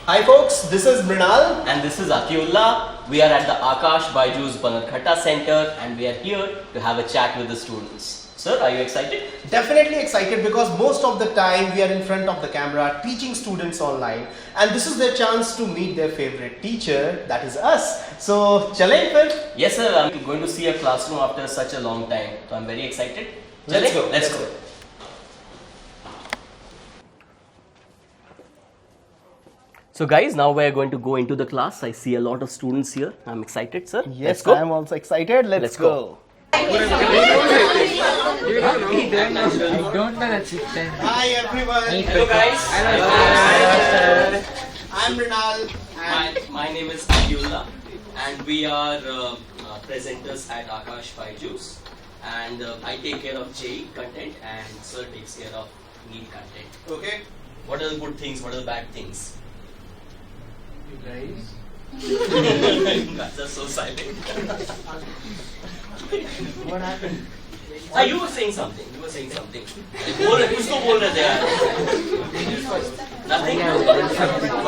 Hi folks, this is Mrinal. And this is Akiullah. We are at the Aakash BYJU'S Bannerghatta Center and we are here to have a chat with the students. Sir, are you excited? Definitely excited because most of the time we are in front of the camera teaching students online, and this is their chance to meet their favorite teacher, that is us. So, chale fir? Yes sir, I'm going to see a classroom after such a long time. So I'm very excited. Let's go. Let's go. So guys, now we are going to go into the class. I see a lot of students here. I'm excited, sir. Yes, I am also excited. Let's go. I don't know that system. Hi everyone. Hello guys. Hello, I'm Mrinal. My name is Akiullah and we are presenters at Aakash BYJU'S, and I take care of JEE content and sir takes care of NEET content. Okay. What are the good things? What are the bad things? You guys. You guys are so silent. What happened? You were saying something. You were saying something. कुछ तो बोल रहे थे यार. Nothing.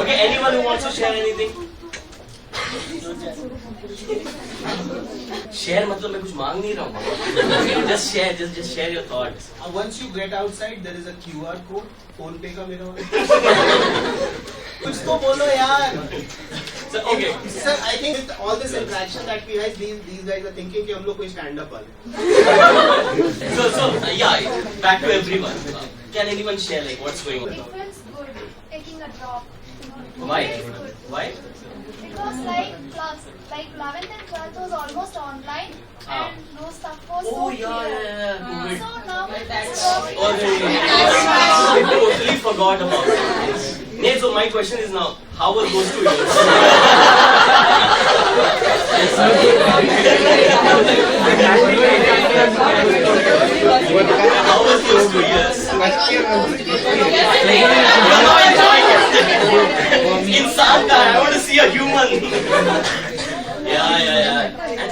Okay. Anyone who wants to share anything? Share मतलब मैं कुछ मांग नहीं रहा हूँ. Just share. Just share your thoughts. Once you get outside, there is a QR code. phone pay का मेरा कुछ तो बोलो यार. So, okay. Sir, I think with all this interaction that we have, these guys are thinking कि हम लोग कोई stand up वाले. So yeah. Back to everyone. Can anyone share like what's going on? It feels good taking a drop. Why? It feels good. Why? Because like 11th and 12th was almost online and no stuff was so clear. COVID. So now it's I totally forgot about it. Nee, so my question is now, how were those 2 years? How was those 2 years? You're not enjoying it. Insan ka, I want to see a human. Yeah.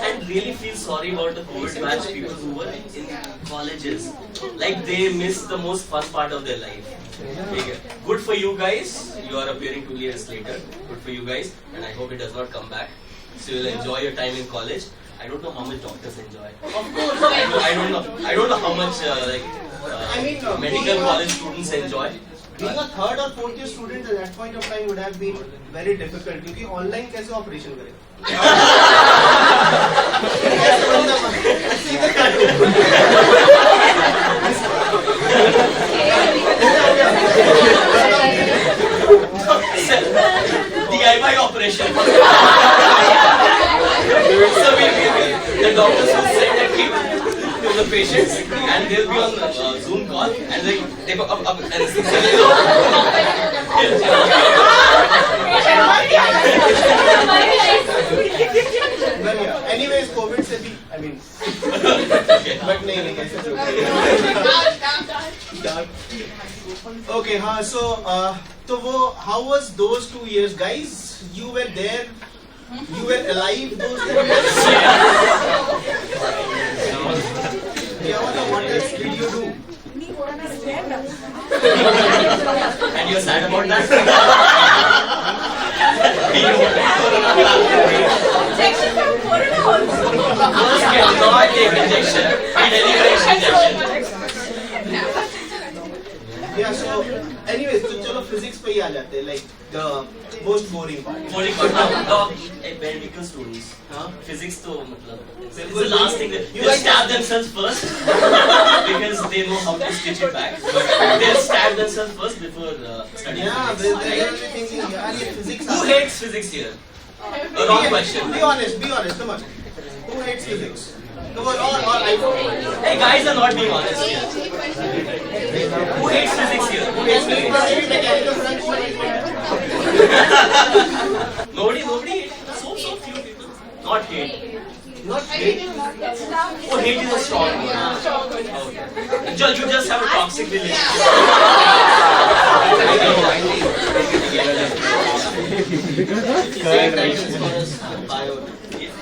And really feel sorry about the COVID batch people who were in colleges. Like they missed the most fun part of their life. Okay. Good for you guys. You are appearing 2 years later. Good for you guys. And I hope it does not come back. So you'll enjoy your time in college. I don't know how much doctors enjoy. Of course. I don't know how much medical college students enjoy. Being a third or fourth year student at that point of time would have been very difficult क्योंकि online कैसे operation करेगा? DIY operation. So the doctors will send a kit to the patients and they'll be on Zoom call and they go up and Well, yeah. Anyways, COVID से भी, I mean, but नहीं कैसे joke. Okay, हाँ, so वो, how was those 2 years, guys? You were there, you were alive those 2 years. Yeah, what else did you do? and you're sad about that? Injection from Corona also. Girls cannot take injection. Injection. Yeah, so anyways, तो चलो physics पे ही आ जाते हैं, like the most boring part. Boring part now. Medical students. Physics तो मतलब. It's the last thing that they'll stab themselves first because they know how to stitch it back. But they'll stab themselves first before studying. Yeah, physics. they're thinking, यार ये physics. Who hates physics here? A wrong question. Be honest, come on. Who hates physics? Come on, or I don't. Hey, guys are not being honest here. Who hates physics here? Who hates physics? Nobody hates. So few people. Not hate. Not hate. Oh, hate is a strong word. Okay. You just have a toxic relationship.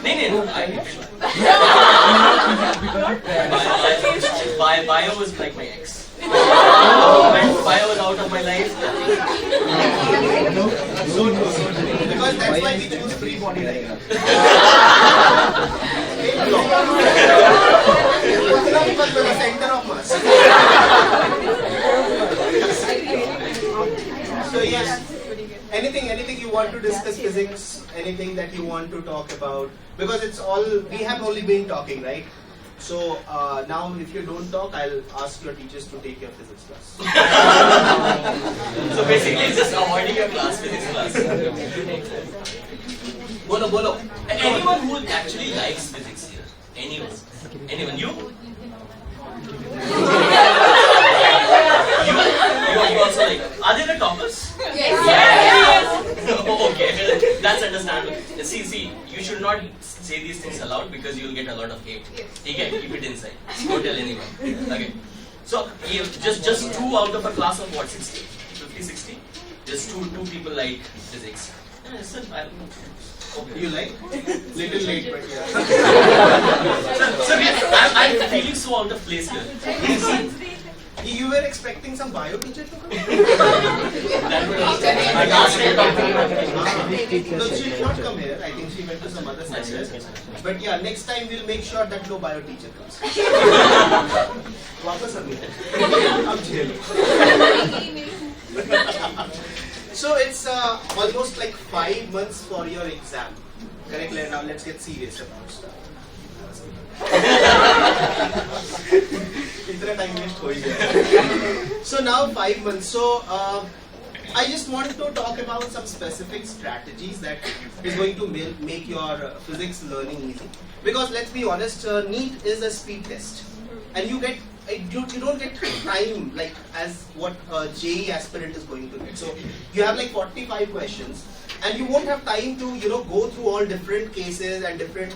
No, I hate Bio was like my ex. When Bio was out of my life, So true. Because that's why we choose free body diagram. Because we're the center of mass. So yes, anything you want to discuss physics, anything that you want to talk about, because it's all, we have only been talking, right? So now if you don't talk, I'll ask your teachers to take your physics class. So basically it's just avoiding your class, physics class. Bolo. Anyone who actually likes physics here? Anyone? You? You also like. Are they the toppers? Yes. Okay, that's understandable. See, you should not say these things aloud because you will get a lot of hate. Okay, keep it inside. Don't tell anyone. Okay. So just 2 out of a class of what, 60? 50, 60? Just two people like physics. You like? Little late, but yeah. I'm feeling so out of place here. You were expecting some bio teacher to come? That would No, she did not come here. I think she went to some other center. But yeah, next time we'll make sure that no bio teacher comes. वापस अब झेलो. So it's almost like 5 months for your exam. Correct? Now let's get serious about stuff. So now 5 months. So I just want to talk about some specific strategies that is going to make your physics learning easy. Because let's be honest, NEET is a speed test, and you don't get time like as what JEE aspirant is going to get. So you have like 45 questions, and you won't have time to go through all different cases and different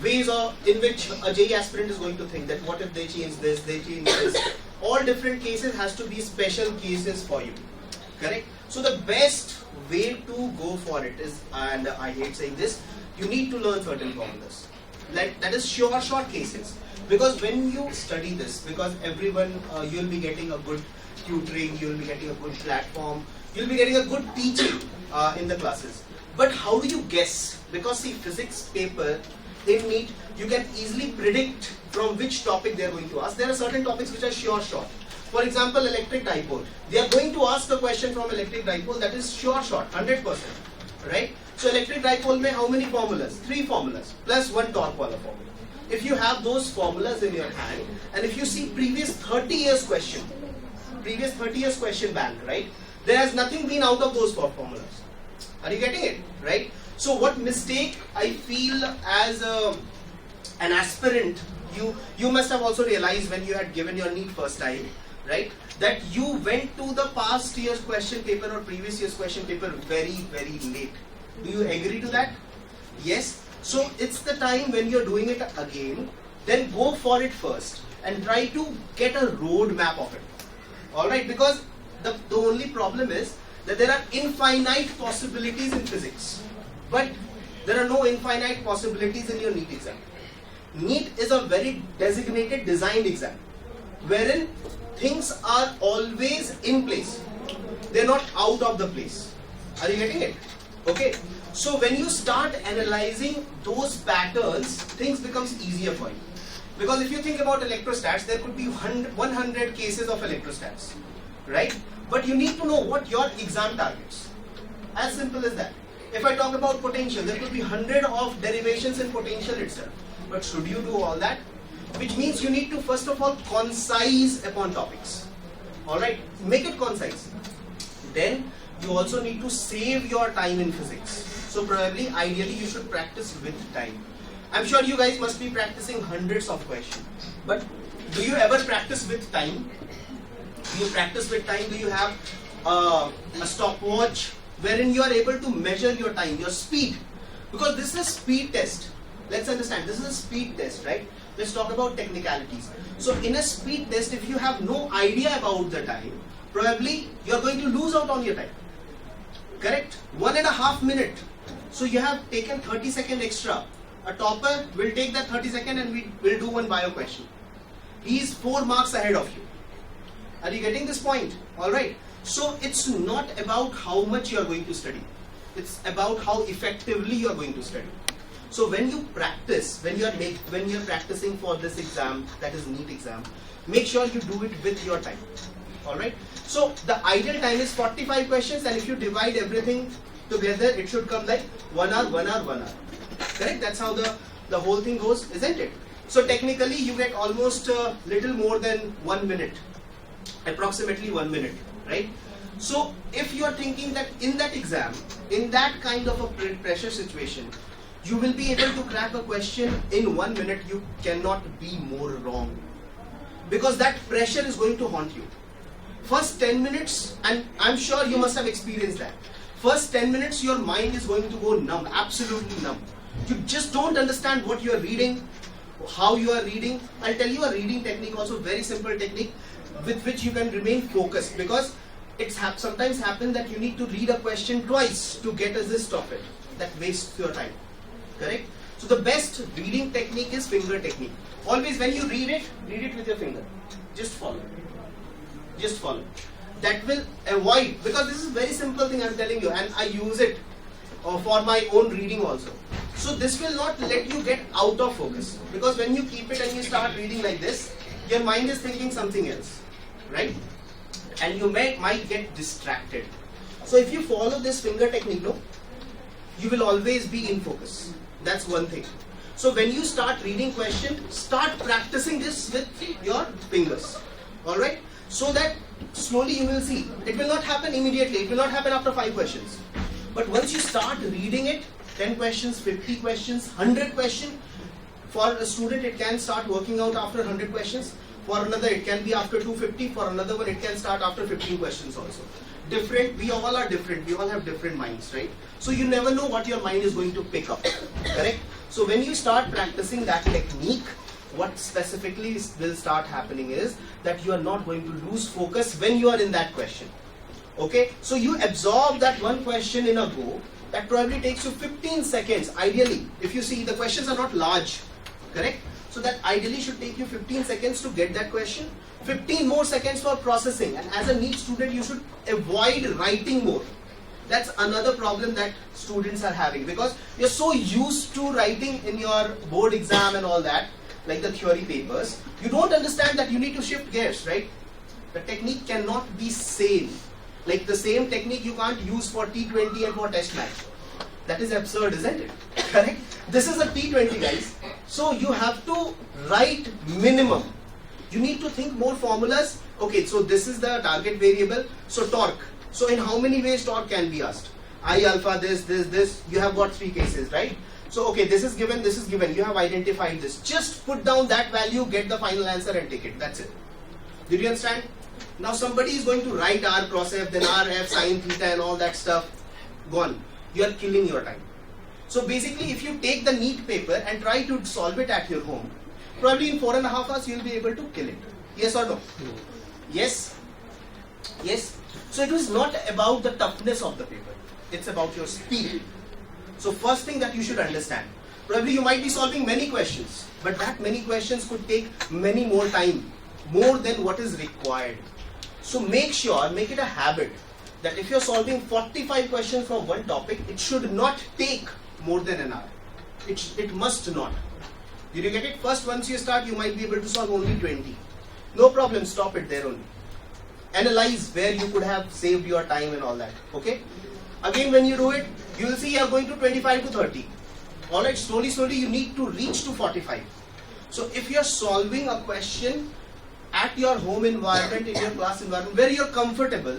ways in which a JEE aspirant is going to think that what if they change this, they change this. All different cases has to be special cases for you. Correct? So the best way to go for it is, and I hate saying this, you need to learn certain formulas. That is sure short cases. Because when you study this, because everyone, you'll be getting a good tutoring, you'll be getting a good platform, you'll be getting a good teaching in the classes. But how do you guess? Because see, physics paper in NEET, you can easily predict from which topic they are going to ask. There are certain topics which are sure short. For example, electric dipole. They are going to ask a question from electric dipole that is sure short, 100%. Right? So electric dipole mein how many formulas? 3 formulas plus 1 torque wala formula. If you have those formulas in your hand, and if you see previous 30 years question bank, right? There has nothing been out of those 4 formulas. Are you getting it? Right? So what mistake I feel as an aspirant, you must have also realized when you had given your NEET first time, right? That you went to the past year's question paper or previous year's question paper very, very late. Do you agree to that? Yes. So it's the time when you're doing it again, then go for it first and try to get a road map of it. Alright, because the only problem is that there are infinite possibilities in physics, but there are no infinite possibilities in your NEET exam. NEET is a very designated, designed exam, wherein things are always in place. They're not out of the place. Are you getting it? Okay. So when you start analyzing those patterns, things becomes easier for you. Because if you think about electrostats, there could be 100 cases of electrostats, right? But you need to know what your exam targets. As simple as that. If I talk about potential, there could be 100 of derivations in potential itself. But should you do all that? Which means you need to first of all concise upon topics. Alright, make it concise. Then you also need to save your time in physics. So probably, ideally, you should practice with time. I'm sure you guys must be practicing hundreds of questions. But do you ever practice with time? Do you practice with time? Do you have a stopwatch wherein you are able to measure your time, your speed? Because this is a speed test. Let's understand, this is a speed test, right? Let's talk about technicalities. So in a speed test, if you have no idea about the time, probably you're going to lose out on your time. Correct? 1.5 minutes. So you have taken 30 seconds extra. A topper will take that 30 seconds and we will do one bio question. He is 4 marks ahead of you. Are you getting this point? Alright. So it's not about how much you are going to study. It's about how effectively you are going to study. So when you practice, when you are practicing for this exam, that is NEET exam, make sure you do it with your time. All right. So the ideal time is 45 questions, and if you divide everything together, it should come like 1 hour, 1 hour, 1 hour. Correct? That's how the whole thing goes, isn't it? So technically, you get almost little more than 1 minute, approximately 1 minute, right? So if you are thinking that in that exam, in that kind of a pressure situation, you will be able to crack a question in 1 minute, you cannot be more wrong, because that pressure is going to haunt you. First 10 minutes, and I'm sure you must have experienced that. First 10 minutes, your mind is going to go numb, absolutely numb. You just don't understand what you are reading, how you are reading. I'll tell you a reading technique, also very simple technique, with which you can remain focused, because it's sometimes happen that you need to read a question twice to get a gist of it. That wastes your time. Correct? So the best reading technique is finger technique. Always when you read it with your finger. Just follow. Just follow. That will avoid, because this is very simple thing I'm telling you, and I use it for my own reading also. So this will not let you get out of focus, because when you keep it and you start reading like this, your mind is thinking something else, right? And you might get distracted. So if you follow this finger technique, no, you will always be in focus. That's one thing. So when you start reading question, start practicing this with your fingers. Alright? So that slowly you will see. It will not happen immediately. It will not happen after 5 questions. But once you start reading it, 10 questions, 50 questions, 100 questions, for a student it can start working out after 100 questions. For another it can be after 250. For another one it can start after 15 questions also. Different, we all are different. We all have different minds, right? So you never know what your mind is going to pick up. Correct? So when you start practicing that technique, what specifically will start happening is that you are not going to lose focus when you are in that question. Okay? So you absorb that one question in a go. That probably takes you 15 seconds. Ideally, if you see the questions are not large. Correct? So that ideally should take you 15 seconds to get that question. 15 more seconds for processing. And as a NEET student, you should avoid writing more. That's another problem that students are having, because you're so used to writing in your board exam and all that, like the theory papers. You don't understand that you need to shift gears, right? The technique cannot be same. Like the same technique you can't use for T20 and for test match. That is absurd, isn't it? Correct? This is a T20, guys. So you have to write minimum. You need to think more formulas. Okay, so this is the target variable. So torque. So in how many ways torque can be asked? I alpha, this. You have got 3 cases, right? So okay, this is given, this is given. You have identified this. Just put down that value, get the final answer and take it. That's it. Did you understand? Now somebody is going to write R cross F, then R, F, sin theta and all that stuff. Gone. You are killing your time. So basically, if you take the NEET paper and try to solve it at your home, probably in 4.5 hours you will be able to kill it. Yes or no? Yes? Yes? So it is not about the toughness of the paper. It's about your speed. So first thing that you should understand, probably you might be solving many questions, but that many questions could take many more time, more than what is required. So make sure, make it a habit that if you're solving 45 questions from one topic, it should not take more than an hour. It must not. Did you get it? First, once you start, you might be able to solve only 20. No problem, stop it there only. Analyze where you could have saved your time and all that. Okay? Again, when you do it, you will see you are going to 25 to 30. Alright, slowly you need to reach to 45. So if you are solving a question at your home environment, in your class environment, where you are comfortable,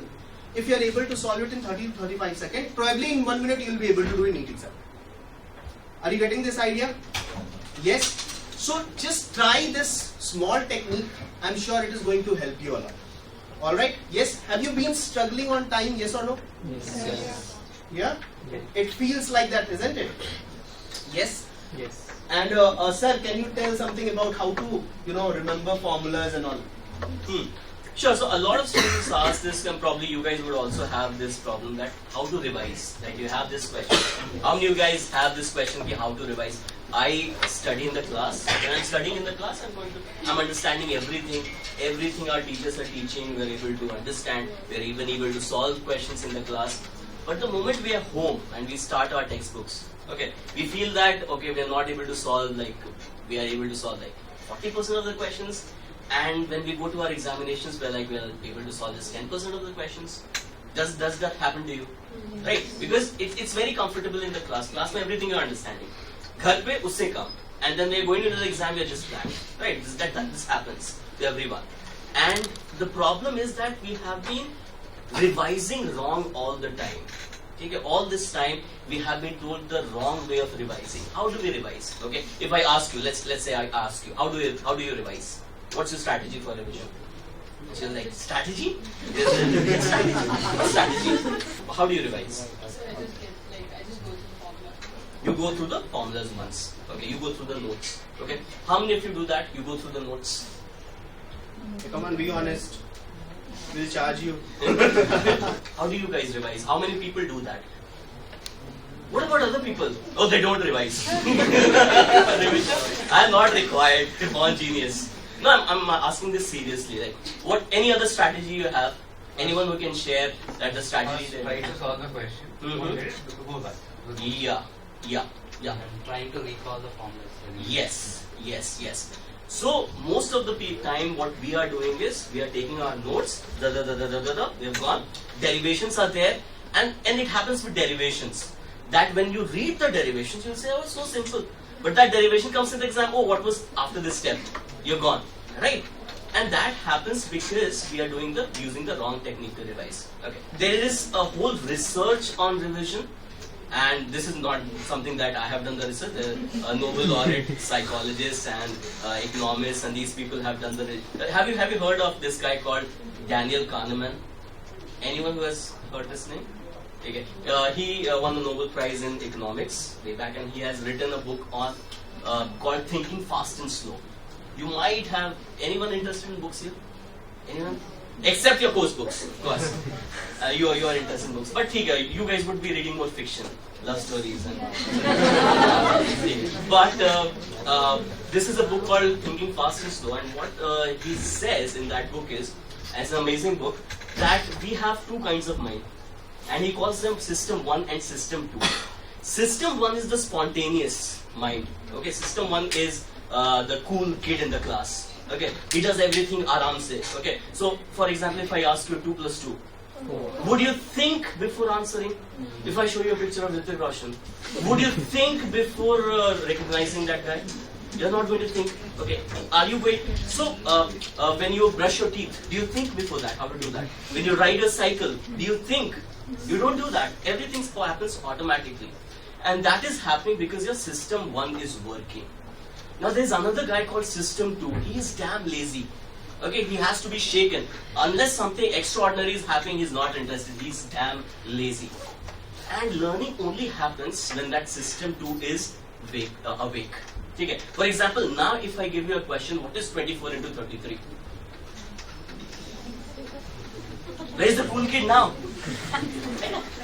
if you are able to solve it in 30 to 35 seconds, probably in 1 minute you will be able to do a NEET exam. Are you getting this idea? Yes? So just try this small technique. I'm sure it is going to help you a lot. Alright? Yes? Have you been struggling on time? Yes or no? Yes. Yeah? Yes. It feels like that, isn't it? Yes? Yes. And sir, can you tell something about how to, remember formulas and all? Sure, so a lot of students ask this, and probably you guys would also have this problem, that how to revise. Like you have this question. How many of you guys have this question, ki how to revise? I study in the class. When I'm studying in the class, I'm understanding everything our teachers are teaching. We're able to understand. We're even able to solve questions in the class. But the moment we are home and we start our textbooks, okay, we feel that, okay, we are not able to solve, like, we are able to solve like 40% of the questions. And when we go to our examinations, we're like, we're able to solve just 10% of the questions. Does that happen to you? Right? Because it's very comfortable in the class. Class mein everything you're understanding. Ghar pe usse kam. And then we're going into the exam, we're just blank. Right? This happens to everyone. And the problem is that we have been revising wrong all the time. Okay? All this time, we have been told the wrong way of revising. How do we revise? Okay? If I ask you, let's say I ask you, how do you revise? What's your strategy for revision? So you're like, strategy? Strategy. How do you revise? I just go through the formula. You go through the formulas once. Okay, you go through the notes. Okay. How many of you do that? You go through the notes. Hey, come on, be honest. We'll charge you. How do you guys revise? How many people do that? What about other people? Oh, they don't revise. I'm not required. Born genius. No, I'm asking this seriously. Like, what? Any other strategy you have? Anyone who can share that the strategy? Try to solve the question. Go back. Yeah. I'm trying to recall the formulas. Yes. So most of the time, what we are doing is we are taking our notes. We have gone. Derivations are there, and it happens with derivations. That when you read the derivations, you'll say, oh, it's so simple. But that derivation comes in the exam. Oh, what was after this step? You're gone, right? And that happens because we are using the wrong technique to revise. Okay. There is a whole research on revision, and this is not something that I have done the research. Nobel laureate psychologists and economists, and these people have done the research. Have you heard of this guy called Daniel Kahneman? Anyone who has heard this name? Okay. He won the Nobel Prize in economics way back, and he has written a book on called Thinking Fast and Slow. You might have anyone interested in books here? Anyone? Except your course books, of course. You are interested in books, but you guys would be reading more fiction, love stories, and. But this is a book called Thinking Fast and Slow, and what he says in that book is, as an amazing book, that we have two kinds of mind, and he calls them System 1 and System 2. System 1 is the spontaneous mind. Okay, System 1 is the cool kid in the class. Okay, he does everything aram se. Okay, so for example, if I ask you 2 plus 2, would you think before answering? If I show you a picture of Hrithik Roshan, would you think before recognizing that guy? You're not going to think. Okay, are you going? So when you brush your teeth, do you think before that how to do that? When you ride a cycle, do you think? You don't do that. Everything happens automatically, and that is happening because your System 1 is working. Now there's another guy called System 2. He is damn lazy. Okay, he has to be shaken. Unless something extraordinary is happening, he's not interested. He's damn lazy. And learning only happens when that System 2 is awake. Okay. For example, now if I give you a question, what is 24 into 33? Where is the cool kid now?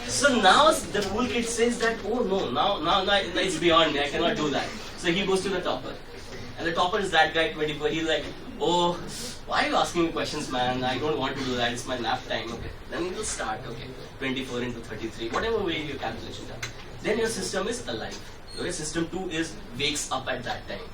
So now the cool kid says that, oh no, now it's beyond me, I cannot do that. So he goes to the topper. And the topper is that guy, 24. He's like, oh, why are you asking me questions, man? I don't want to do that. It's my nap time. Okay. Then he will start. Okay. 24 into 33. Whatever way your calculation done. Then your system is alive. Okay. System 2 wakes up at that time.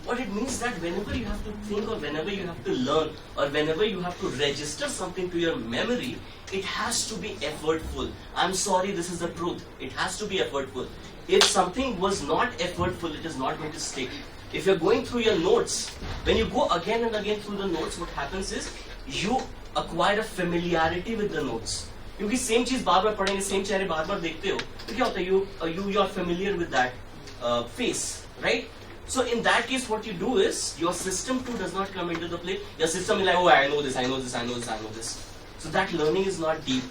What it means that whenever you have to think, or whenever you have to learn, or whenever you have to register something to your memory, it has to be effortful. I'm sorry, this is the truth. It has to be effortful. If something was not effortful, it is not going to stick. If you're going through your notes, when you go again and again through the notes, what happens is you acquire a familiarity with the notes. क्योंकि same चीज बार-बार पढ़ेंगे, same चेहरे बार-बार देखते हो, तो क्या होता है? You are familiar with that face, right? So in that case, what you do is your System 2 does not come into the play. Your system is like, oh, I know this. So that learning is not deep.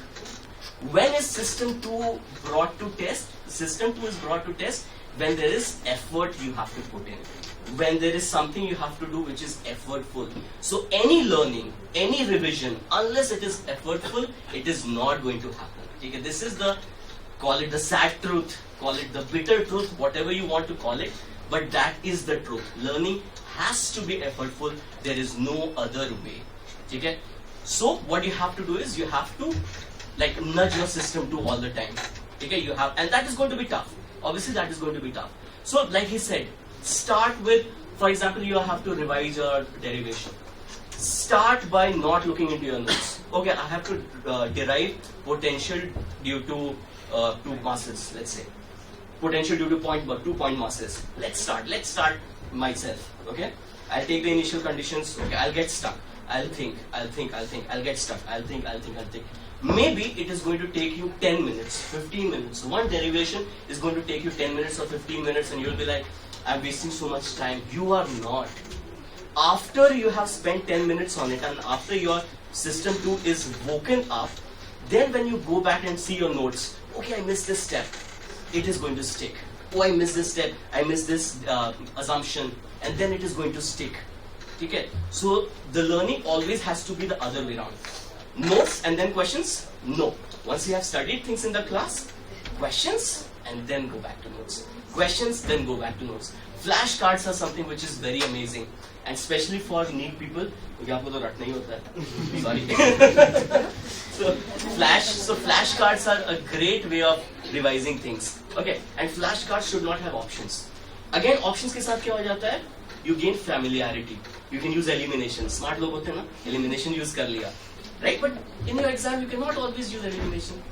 When is System 2 brought to test? System 2 is brought to test when there is effort you have to put in. when there is something you have to do which is effortful. So any learning, any revision, unless it is effortful, it is not going to happen. Okay? This is the, call it the sad truth, call it the bitter truth, whatever you want to call it, but that is the truth. Learning has to be effortful. There is no other way. Okay? So what you have to do is you have to like nudge your system to all the time. Okay? You have, and that is going to be tough. Obviously that is going to be tough. So like he said, start with, for example, you have to revise your derivation. Start by not looking into your notes. Okay, I have to derive potential due to two masses, let's say. Potential due to 2 point masses. Let's start myself. Okay, I'll take the initial conditions. Okay, I'll get stuck. I'll think. I'll get stuck. I'll think. Maybe it is going to take you 10 minutes, 15 minutes. One derivation is going to take you 10 minutes or 15 minutes, and you'll be like, I'm wasting so much time. You are not. After you have spent 10 minutes on it, and after your system 2 is woken up, then when you go back and see your notes, okay, I missed this step, it is going to stick. Oh, I missed this step, I missed this assumption, and then it is going to stick. Okay? So the learning always has to be the other way around. Notes and then questions? No. Once you have studied things in the class, questions and then go back to notes. Questions, then go back to notes. Flashcards are something which is very amazing, and especially for NEET people. Sorry. So flashcards are a great way of revising things. Okay, and flashcards should not have options. Again, options के साथ क्या हो जाता है? You gain familiarity. You can use elimination. Smart लोग होते हैं ना, elimination use कर लिया, right? But in your exam, you cannot always use elimination.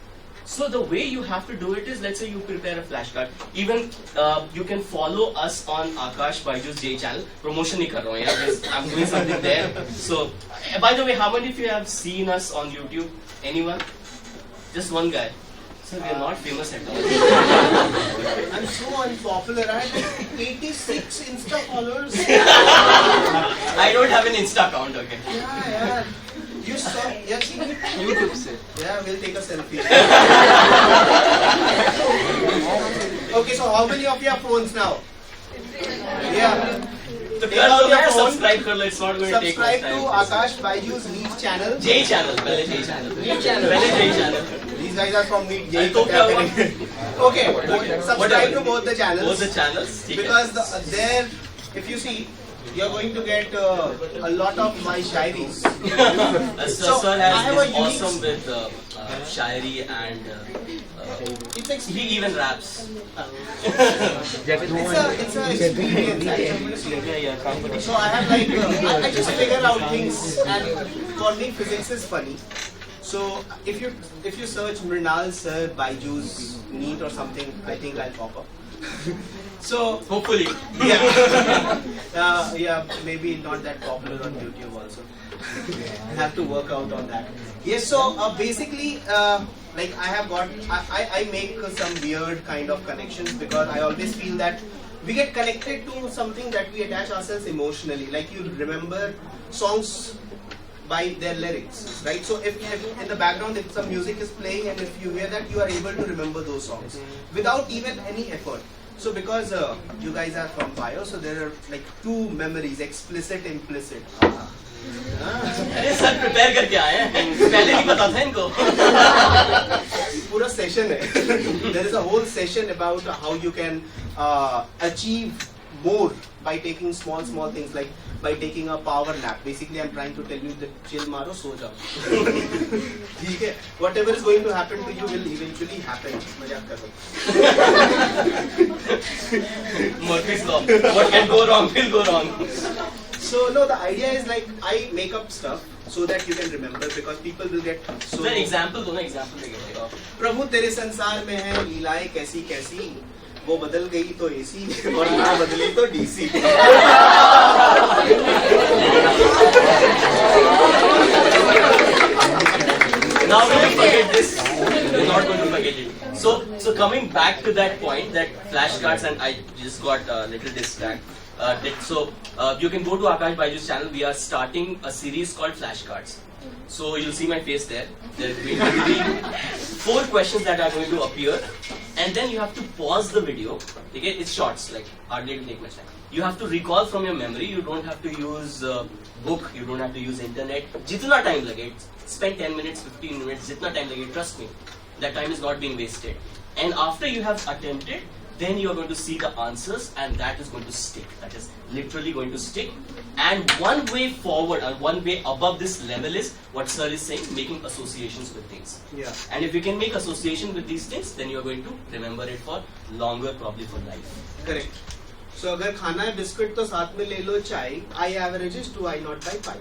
So the way you have to do it is, let's say you prepare a flashcard. Even you can follow us on Aakash BYJU'S channel. Promotion नहीं कर रहा हूँ यार, I'm doing something there. So, by the way, how many of you have seen us on YouTube? Anyone? Just one guy. So we are not famous at all. I'm so unpopular. I have 86 Insta followers. I don't have an Insta account, okay? Yeah. You saw, yeah, see, YouTube se. yeah, we'll take a selfie. Okay, so how many of you have phones now? Yeah. So Take out your phone. subscribe कर लो, it's not going to take much Subscribe time. to Aakash BYJU'S NEET channel. J channel, पहले J channel. पहले J channel. These guys are from NEET. I thought क्या हुआ? Okay, subscribe to both the channels. Both the channels. ठीक है. Because there, if you see, you're going to get a lot of my shairis. So, Sir I have is a unique- awesome with shairi and he even raps. It's a experience actually. So I have like I just figure out things, and for me physics is funny. So if you search Mrinal Sir BYJU'S NEET or something, I think I'll pop up. So Hopefully. yeah, maybe not that popular on YouTube also. I have to work out on that. Yes, so basically, like I make some weird kind of connections because I always feel that we get connected to something that we attach ourselves emotionally. Like you remember songs by their lyrics, right? So if in the background if some music is playing and if you hear that, you are able to remember those songs without even any effort. So because you guys are from bio, so there are like two memories, explicit, implicit. अरे sir prepare करके आए हैं, पहले नहीं पता था इनको. पूरा session है. There is a whole session about how you can achieve more by taking small things, like by taking a power nap. Basically, I'm trying to tell you that chill maro, so jao. ठीक है? Whatever is going to happen to you will eventually happen. मजाक कर रहा हूँ. Murphy's law. What can go wrong will go wrong. So no, the idea is like I make up stuff so that you can remember, because people will get so. Sir, example दो ना, example देंगे. प्रभु तेरे संसार में है लीलाएं कैसी कैसी, वो बदल गई तो एसी और ना बदली तो DC. Now we will forget this. We're not going to forget it. So coming back to that point, that flashcards, and I just got a little distracted. So you can go to Aakash BYJU'S channel. We are starting a series called flashcards. So you'll see my face there. There will be 4 questions that are going to appear, and then you have to pause the video. Okay, it's shorts, like hardly it'll take much time. You have to recall from your memory. You don't have to use book. You don't have to use internet. Jitna time lage, spend 10 minutes, 15 minutes. Jitna time lage, trust me, that time is not being wasted. And after you have attempted, then you are going to see the answers, and that is going to stick. That is literally going to stick. And one way forward, or one way above this level is what Sir is saying, making associations with things. Yeah. And if you can make association with these things, then you are going to remember it for longer, probably for life. Correct. So अगर खाना है biscuit तो साथ में ले लो चाय. I averages 2 I not by 5.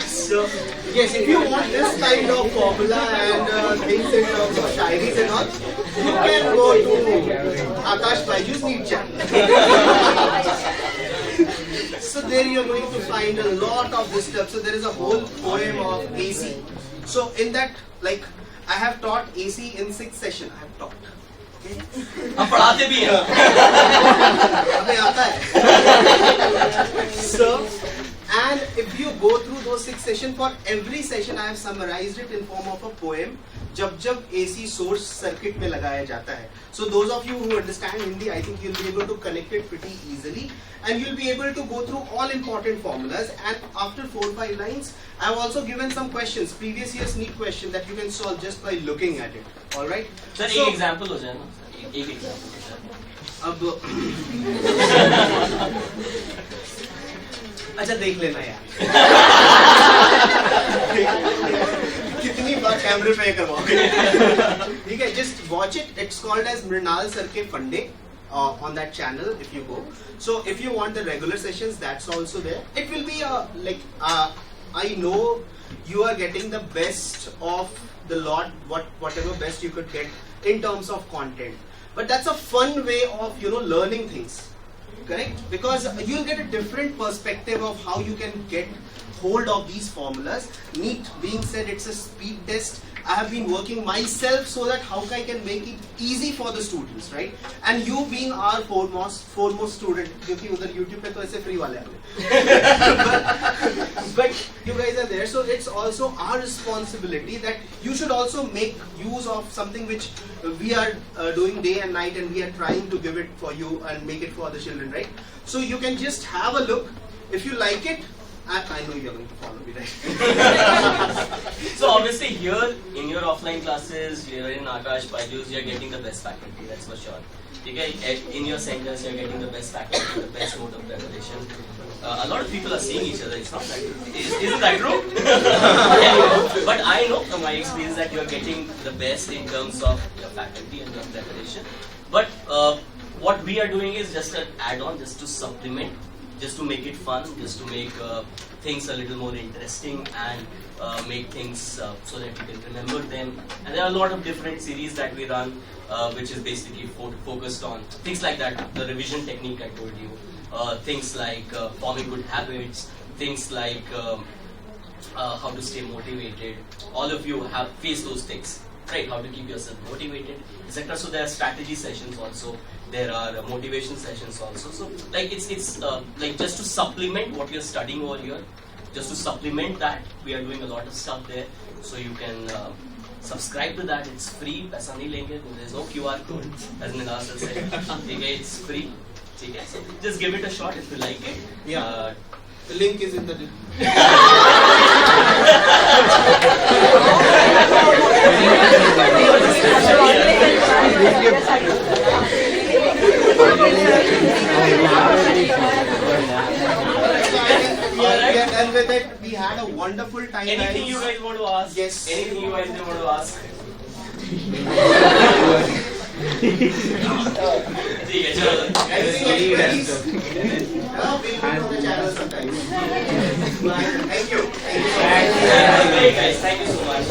So yes, if you want this kind of formula and things in terms of shairis and all, you can go to Aakash BYJU'S NEET channel. So there you are going to find a lot of this stuff. So there is a whole poem of AC. So in that, like I have taught AC in 6th session. I have taught. हम पढ़ाते भी हैं. हमें आता है. So, and if you go through those 6 sessions, for every session I have summarized it in form of a poem. जब AC source circuit में लगाया जाता है. So those of you who understand Hindi, I think you'll be able to connect it pretty easily, and you'll be able to go through all important formulas. And after 4-5 lines, I have also given some questions, previous year's NEET question that you can solve just by looking at it. All right. Sir, So, एक example हो जाए ना. एक example हो जाए. अब अच्छा देख लेना यार. कितनी बार कैमरे पे करवाओगे. ठीक है, just watch it. It's called as Mrinal Sir के फंडे on that channel if you go. So if you want the regular sessions, that's also there. It will be I know you are getting the best of the lot, whatever best you could get in terms of content. But that's a fun way of learning things. Correct? Because you'll get a different perspective of how you can get hold of these formulas. NEET being said, it's a speed test. I have been working myself so that how I can make it easy for the students, right? And you being our foremost student, क्योंकि उधर YouTube पे तो ऐसे free वाले आते हैं. But you guys are there, so it's also our responsibility that you should also make use of something which we are doing day and night, and we are trying to give it for you and make it for the children, right? So you can just have a look. If you like it, I know you're going to follow me, right? So obviously here in your offline classes, you're in Aakash BYJU'S, you're getting the best faculty, that's for sure. Okay? In your centers, you're getting the best faculty, the best mode of preparation. A lot of people are seeing each other. It's not that true. Isn't that true? But I know from my experience that you're getting the best in terms of your faculty and your preparation. But what we are doing is just an add-on, just to supplement, just to make it fun, just to make things a little more interesting, and make things so that you can remember them. And there are a lot of different series that we run, which is basically focused on things like that, the revision technique I told you, things like forming good habits, things like how to stay motivated. All of you have faced those things, right? How to keep yourself motivated, etc. So there are strategy sessions also. There are motivation sessions also. So like it's like just to supplement what you're studying over here, just to supplement that, we are doing a lot of stuff there. So you can subscribe to that. It's free. पैसा नहीं लेंगे. There's no QR code, as Mrinal Sir said. Okay, it's free. Okay, so just give it a shot if you like it. Yeah. The link is in the And with it, we had a wonderful time. Anything you guys want to ask? Yes. Anything you guys want to ask? ठीक है चलो. Anything else, please? We'll be on the channel sometime. Thank you. Thank you guys. Thank you so much.